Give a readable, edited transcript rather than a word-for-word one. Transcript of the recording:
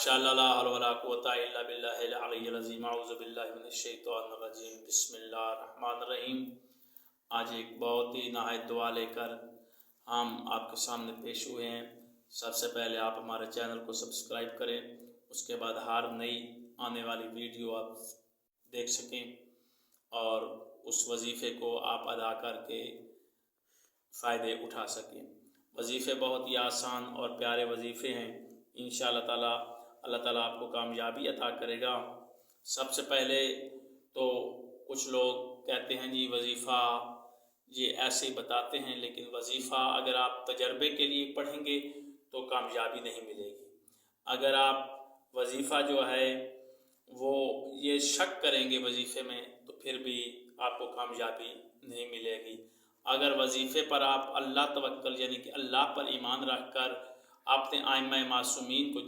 माशाअल्लाह ला हौला वला कुव्वता इल्ला बिल्लाहिल अलिय्यिल अज़ीम। अऊज़ु बिल्लाहि मिनश शैतानिर रजीम। बिस्मिल्लाहिर रहमानिर रहीम। आज एक बहुत ही नहायत दुआ लेकर हम आपके सामने पेश हुए हैं। सबसे पहले आप हमारे चैनल को सब्सक्राइब करें, उसके बाद हर नई आने वाली वीडियो आप देख सकें और उस वजीफ़े को आप अदा करके फ़ायदे उठा सकें। वजीफ़े बहुत ही आसान और प्यारे वजीफ़े हैं। इंशाअल्लाह ताला अल्लाह ताला आपको कामयाबी अता करेगा। सबसे पहले तो कुछ लोग कहते हैं जी वजीफ़ा ये ऐसे ही बताते हैं, लेकिन वजीफ़ा अगर आप तजर्बे के लिए पढ़ेंगे तो कामयाबी नहीं मिलेगी। अगर आप वजीफ़ा जो है वो ये शक करेंगे वजीफ़े में तो फिर भी आपको कामयाबी नहीं मिलेगी। अगर वजीफ़े पर आप अल्लाह तवक्कल यानी कि अल्लाह पर ईमान रख कर अपने आइम्मा मासूमीन को